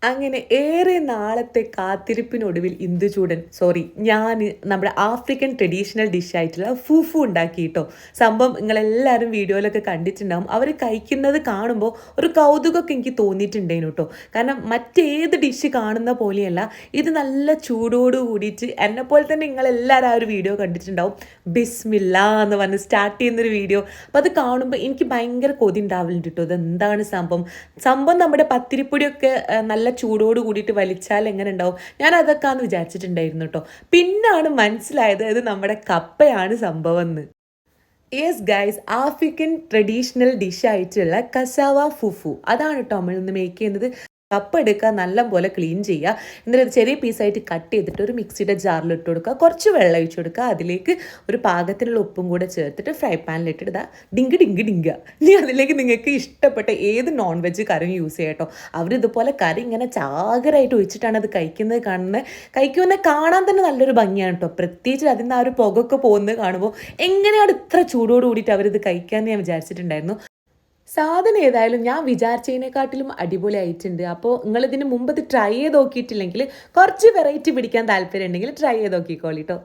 അങ്ങനെ ഏറെ നാളത്തെ കാത്തിരിപ്പിനൊടുവിൽ ഞാൻ നമ്മുടെ ആഫ്രിക്കൻ ട്രഡീഷണൽ ഡിഷായിട്ടുള്ള ഫൂഫു ഉണ്ടാക്കി കേട്ടോ. സംഭവം നിങ്ങളെല്ലാവരും വീഡിയോയിലൊക്കെ കണ്ടിട്ടുണ്ടാവും. അവർ കഴിക്കുന്നത് കാണുമ്പോൾ ഒരു കൗതുകമൊക്കെ എനിക്ക് തോന്നിയിട്ടുണ്ടായിരുന്നു കേട്ടോ. കാരണം മറ്റേത് ഡിഷ് കാണുന്ന പോലെയല്ല, ഇത് നല്ല ചൂടോട് കൂടിയിട്ട് എന്നെപ്പോലെ തന്നെ നിങ്ങളെല്ലാവരും ആ ഒരു വീഡിയോ കണ്ടിട്ടുണ്ടാവും. ബിസ്മില്ല എന്ന് പറഞ്ഞ് സ്റ്റാർട്ട് ചെയ്യുന്നൊരു വീഡിയോ. അപ്പോൾ അത് കാണുമ്പോൾ എനിക്ക് ഭയങ്കര കൊതി ഉണ്ടാവലുണ്ട് കേട്ടോ. ഇതെന്താണ് സംഭവം? സംഭവം നമ്മുടെ പത്തിരിപ്പൊടിയൊക്കെ നല്ല ചൂടോട് കൂടിയിട്ട് വലിച്ചാൽ എങ്ങനെ ഉണ്ടാവും, ഞാൻ അതൊക്കെയാന്ന് വിചാരിച്ചിട്ടുണ്ടായിരുന്നു കേട്ടോ. പിന്നാണ് മനസ്സിലായത് ഇത് നമ്മുടെ കപ്പയാണ് സംഭവം എന്ന്. യെസ് ഗൈസ്, ആഫ്രിക്കൻ ട്രഡീഷണൽ ഡിഷായിട്ടുള്ള കസാവ ഫുഫു അതാണ് കേട്ടോ നമ്മൾ ഇന്ന് മേക്ക് ചെയ്യുന്നത്. കപ്പ് എടുക്കുക, നല്ലപോലെ ക്ലീൻ ചെയ്യുക, എന്നിട്ട് ചെറിയ പീസായിട്ട് കട്ട് ചെയ്തിട്ട് ഒരു മിക്സിയുടെ ജാറിൽ ഇട്ട് കൊടുക്കുക, കുറച്ച് വെള്ളം ഒഴിച്ച് കൊടുക്കുക, അതിലേക്ക് ഒരു പാകത്തിനുള്ള ഉപ്പും കൂടെ ചേർത്തിട്ട് ഫ്രൈ പാനിലിട്ടിട്ട് ഇതാ ഡിങ്ക് ഡിങ്ക് ഡിങ്ക. ഇനി അതിലേക്ക് നിങ്ങൾക്ക് ഇഷ്ടപ്പെട്ട ഏത് നോൺ വെജ് കറിയും യൂസ് ചെയ്യാം കേട്ടോ. അവരിതുപോലെ കറി ഇങ്ങനെ ചാകരായിട്ട് ഒഴിച്ചിട്ടാണ് അത് കഴിക്കുന്നത് കാണാൻ തന്നെ നല്ലൊരു ഭംഗിയാണ് കേട്ടോ. പ്രത്യേകിച്ച് അതിന് ആ ഒരു പുകയൊക്കെ പോകുന്നത് കാണുമ്പോൾ എങ്ങനെയാണ് ഇത്ര ചൂടോട് കൂടിയിട്ട് അവരിത് കഴിക്കാമെന്ന് ഞാൻ വിചാരിച്ചിട്ടുണ്ടായിരുന്നു. സാധനം ഏതായാലും ഞാൻ വിചാരിച്ചതിനെക്കാട്ടിലും അടിപൊളിയായിട്ടുണ്ട്. അപ്പോൾ നിങ്ങളിതിന് മുമ്പ് ഇത് ട്രൈ ചെയ്ത് നോക്കിയിട്ടില്ലെങ്കിൽ കുറച്ച് വെറൈറ്റി പിടിക്കാൻ താല്പര്യം ഉണ്ടെങ്കിൽ ട്രൈ ചെയ്ത് നോക്കിക്കോളി കേട്ടോ.